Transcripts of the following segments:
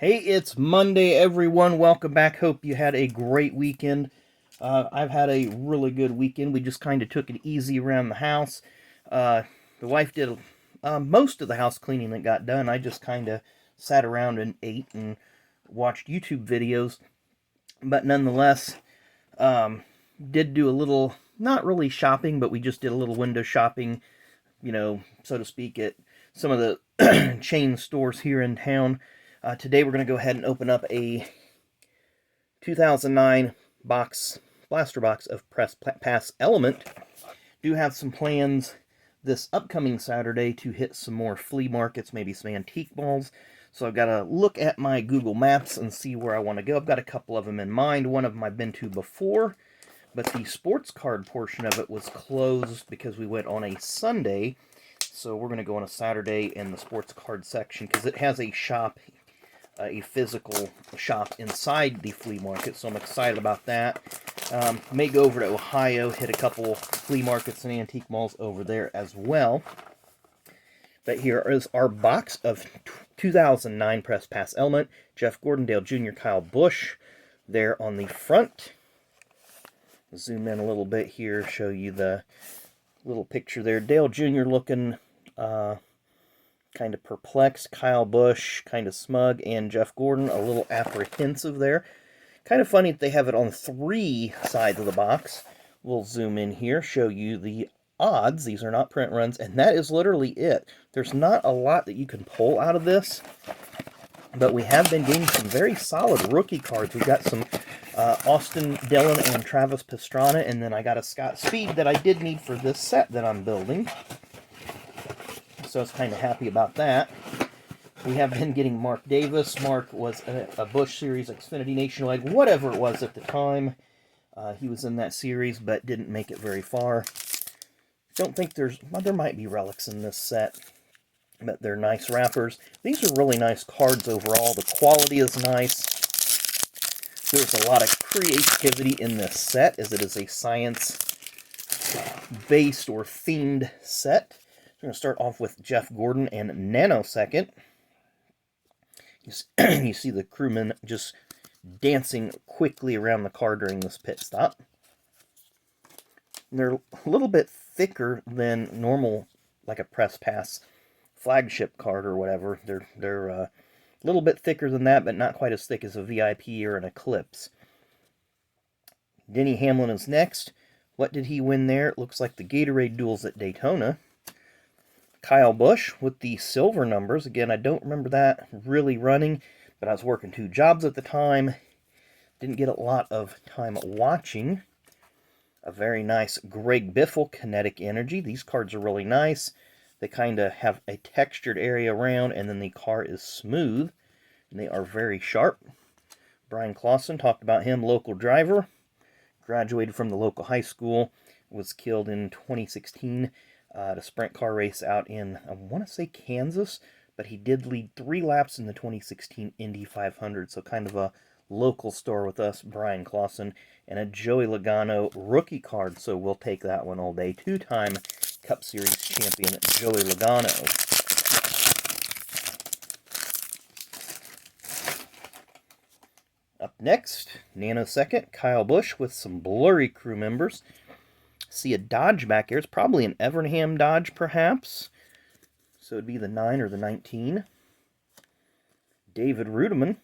Hey, it's Monday, everyone. Welcome back. Hope you had a great weekend. I've had a really good weekend. We just kind of took it easy around the house. The wife did most of the house cleaning that got done. I just kind of sat around and ate and watched YouTube videos. But nonetheless, did do a little, not really shopping, but we just did a little window shopping, so to speak, at some of the chain stores here in town. Today we're going to go ahead and open up a 2009 blaster box of Press Pass Element. Do have some plans this upcoming Saturday to hit some more flea markets, maybe some antique malls. So I've got to look at my Google Maps and see where I want to go. I've got a couple of them in mind. One of them I've been to before, but the sports card portion of it was closed because we went on a Sunday. So we're going to go on a Saturday in the sports card section because it has a shop, a physical shop inside the flea market. So I'm excited about that. May go over to Ohio, hit a couple flea markets and antique malls over there as well. But here is our box of 2009 Press Pass Element. Jeff Gordon, Dale Jr., Kyle Busch there on the front. Zoom in a little bit here, show you the little picture there. Dale Jr. looking kind of perplexed. Kyle Busch kind of smug. And Jeff Gordon a little apprehensive there. Kind of funny that they have it on three sides of the box. We'll zoom in here, show you the odds. These are not print runs, and that is literally it. There's not a lot that you can pull out of this, but we have been getting some very solid rookie cards. We've got some Austin Dillon and Travis Pastrana, and then I got a Scott Speed that I did need for this set that I'm building. So I was kind of happy about that. We have been getting Mark Davis. Mark was a Busch Series, Xfinity Nationwide, whatever it was at the time. He was in that series, but didn't make it very far. Don't think there might be relics in this set, but they're nice wrappers. These are really nice cards overall. The quality is nice. There's a lot of creativity in this set, as it is a science-based or themed set. We're going to start off with Jeff Gordon and Nanosecond. You see the crewmen just dancing quickly around the car during this pit stop. And they're a little bit thicker than normal, like a Press Pass flagship card or whatever. They're a little bit thicker than that, but not quite as thick as a VIP or an Eclipse. Denny Hamlin is next. What did he win there? It looks like the Gatorade Duels at Daytona. Kyle Busch with the silver numbers. Again, I don't remember that really running, but I was working two jobs at the time. Didn't get a lot of time watching. A very nice Greg Biffle Kinetic Energy. These cards are really nice. They kind of have a textured area around, and then the car is smooth, and they are very sharp. Brian Clausen, talked about him, local driver. Graduated from the local high school. Was killed in 2016 at a sprint car race out in, I want to say Kansas, but he did lead 3 laps in the 2016 Indy 500, so kind of a local star with us, Brian Clausen, and a Joey Logano rookie card, so we'll take that one all day. 2-time Cup Series champion Joey Logano. Up next, Nanosecond, Kyle Busch with some blurry crew members. See a Dodge back here. It's probably an Evernham Dodge, perhaps. So it'd be the 9 or the 19. David Rudiman,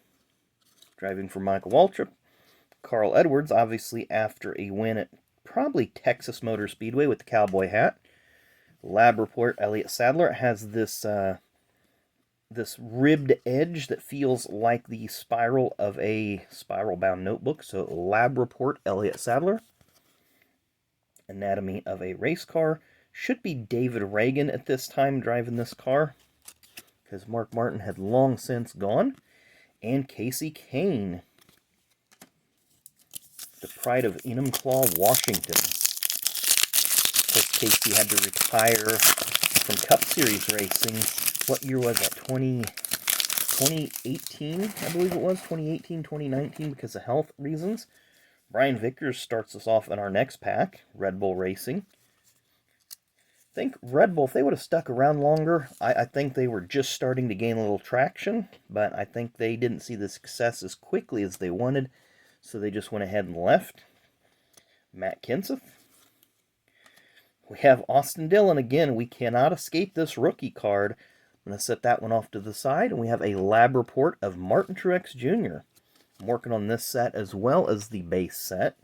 driving for Michael Waltrip. Carl Edwards, obviously after a win at probably Texas Motor Speedway with the cowboy hat. Lab Report, Elliott Sadler has this this ribbed edge that feels like the spiral of a spiral-bound notebook. So Lab Report, Elliott Sadler. Anatomy of a Race Car. Should be David Reagan at this time driving this car, because Mark Martin had long since gone. And Casey Kane, the pride of Enumclaw, Washington. Of course, Casey had to retire from Cup Series racing. What year was that? 2018, I believe it was. 2018, 2019, because of health reasons. Brian Vickers starts us off in our next pack, Red Bull Racing. I think Red Bull, if they would have stuck around longer, I think they were just starting to gain a little traction, but I think they didn't see the success as quickly as they wanted, so they just went ahead and left. Matt Kenseth. We have Austin Dillon again. We cannot escape this rookie card. I'm going to set that one off to the side, and we have a lab report of Martin Truex Jr. I'm working on this set as well as the base set.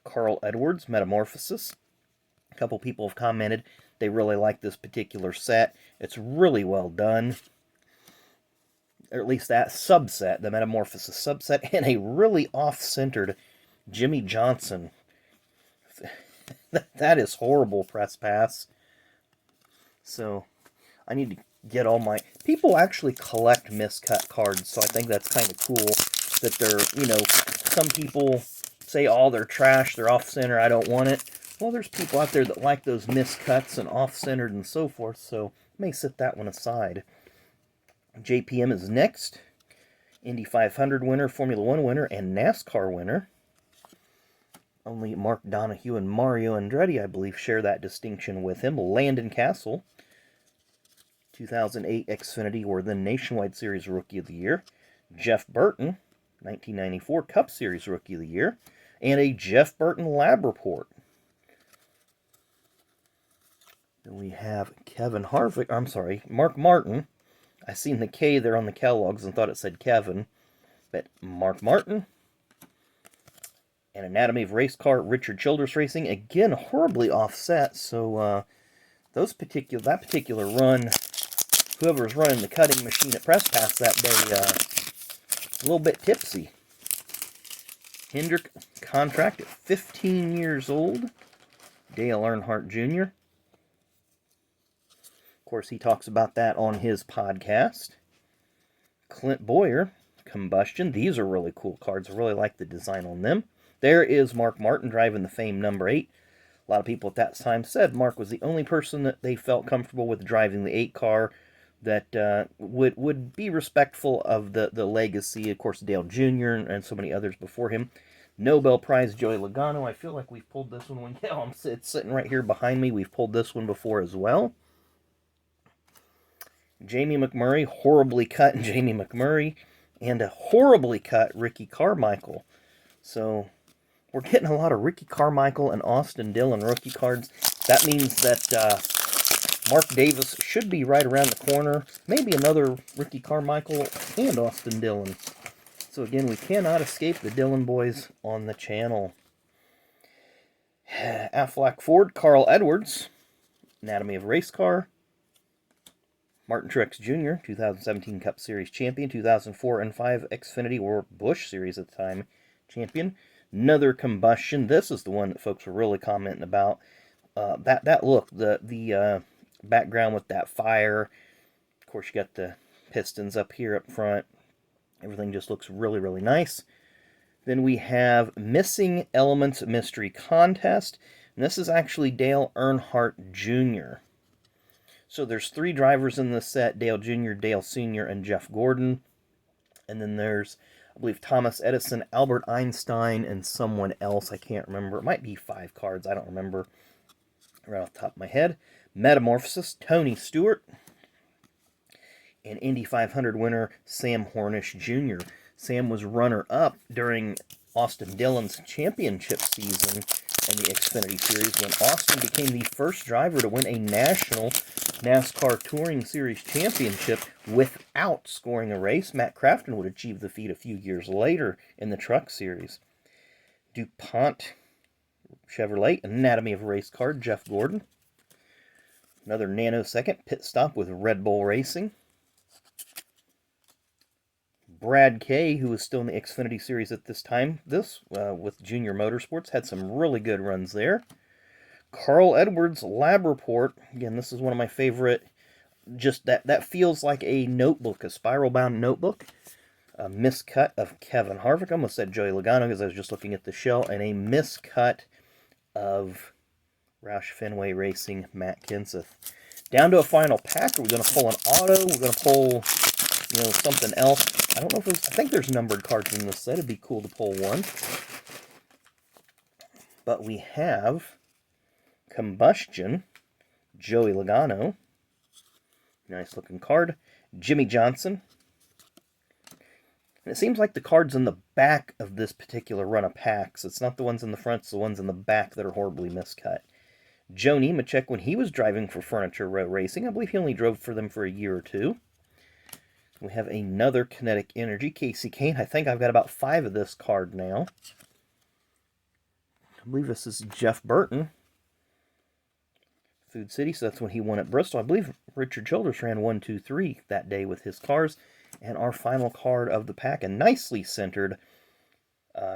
Carl Edwards, Metamorphosis. A couple people have commented they really like this particular set. It's really well done. Or at least that subset, the Metamorphosis subset, and a really off-centered Jimmie Johnson. That is horrible, press pass. So, I need to get all my... People actually collect miscut cards, so I think that's kind of cool that they're, you know, some people say, oh, they're trash, they're off-center, I don't want it. Well, there's people out there that like those miscuts and off-centered and so forth, so I may set that one aside. JPM is next. Indy 500 winner, Formula 1 winner, and NASCAR winner. Only Mark Donohue and Mario Andretti, I believe, share that distinction with him. Landon Cassill, 2008 Xfinity or the Nationwide Series Rookie of the Year. Jeff Burton, 1994 Cup Series Rookie of the Year. And a Jeff Burton Lab Report. Then we have Kevin Harvick, I'm sorry, Mark Martin. I seen the K there on the Kellogg's and thought it said Kevin. But Mark Martin. And Anatomy of Race Car, Richard Childress Racing. Again, horribly offset. So that particular run, whoever was running the cutting machine at Press Pass that day, a little bit tipsy. Hendrick contract at 15 years old. Dale Earnhardt Jr. Of course, he talks about that on his podcast. Clint Bowyer, Combustion. These are really cool cards. I really like the design on them. There is Mark Martin driving the famed number 8. A lot of people at that time said Mark was the only person that they felt comfortable with driving the 8 car that would be respectful of the legacy. Of course, Dale Jr. and so many others before him. Nobel Prize Joey Logano. I feel like we've pulled this one. Yeah, it's sitting right here behind me. We've pulled this one before as well. Jamie McMurray, horribly cut Jamie McMurray, and a horribly cut Ricky Carmichael. So we're getting a lot of Ricky Carmichael and Austin Dillon rookie cards. That means that Mark Davis should be right around the corner. Maybe another Ricky Carmichael and Austin Dillon. So again, we cannot escape the Dillon boys on the channel. Aflac Ford, Carl Edwards, Anatomy of Race Car. Martin Truex Jr., 2017 Cup Series champion, 2004 and 5 Xfinity or Busch Series at the time champion. Another Combustion. This is the one that folks were really commenting about. That look, the background with that fire. Of course, you got the pistons up here up front. Everything just looks really, really nice. Then we have Missing Elements Mystery Contest. And this is actually Dale Earnhardt Jr. So there's 3 drivers in this set, Dale Jr., Dale Sr., and Jeff Gordon. And then there's, I believe, Thomas Edison, Albert Einstein, and someone else. I can't remember. It might be 5 cards. I don't remember right off the top of my head. Metamorphosis, Tony Stewart. And Indy 500 winner, Sam Hornish Jr. Sam was runner-up during Austin Dillon's championship season in the Xfinity Series when Austin became the first driver to win a national NASCAR Touring Series championship without scoring a race. Matt Crafton would achieve the feat a few years later in the Truck Series. DuPont Chevrolet, Anatomy of a Race Car, Jeff Gordon. Another nanosecond pit stop with Red Bull Racing. Brad Kay, who was still in the Xfinity Series at this time, with Junior Motorsports, had some really good runs there. Carl Edwards Lab Report. Again, this is one of my favorite. Just that feels like a notebook, a spiral-bound notebook. A miscut of Kevin Harvick. I almost said Joey Logano because I was just looking at the shell. And a miscut of Roush Fenway Racing, Matt Kenseth. Down to a final pack. Are we going to pull an auto? We're going to pull, something else. I don't know if I think there's numbered cards in this set. It'd be cool to pull one. But we have Combustion, Joey Logano. Nice looking card. Jimmy Johnson. And it seems like the cards in the back of this particular run of packs, it's not the ones in the front, it's the ones in the back that are horribly miscut. Joe Nemechek, when he was driving for Furniture Row Racing, I believe he only drove for them for a year or two. We have another Kinetic Energy, Casey Kane. I think I've got about 5 of this card now. I believe this is Jeff Burton. Food City, so that's when he won at Bristol. I believe Richard Childress ran 1, 2, 3 that day with his cars. And our final card of the pack, a nicely centered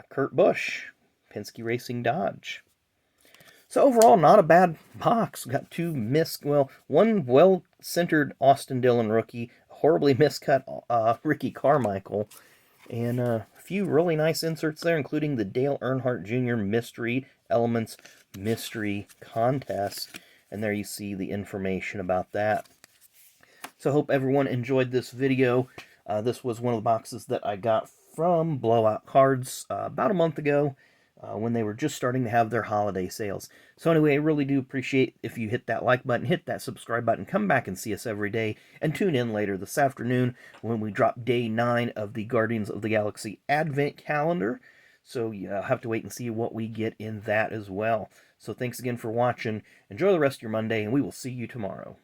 Kurt Busch, Penske Racing Dodge. So overall, not a bad box. We got 2 one well-centered Austin Dillon rookie, horribly miscut Ricky Carmichael, and a few really nice inserts there, including the Dale Earnhardt Jr. Mystery Elements Mystery Contest. And there you see the information about that. So I hope everyone enjoyed this video. This was one of the boxes that I got from Blowout Cards about a month ago when they were just starting to have their holiday sales. So anyway, I really do appreciate if you hit that like button, hit that subscribe button, come back and see us every day, and tune in later this afternoon when we drop day 9 of the Guardians of the Galaxy Advent Calendar. So you'll have to wait and see what we get in that as well. So thanks again for watching. Enjoy the rest of your Monday, and we will see you tomorrow.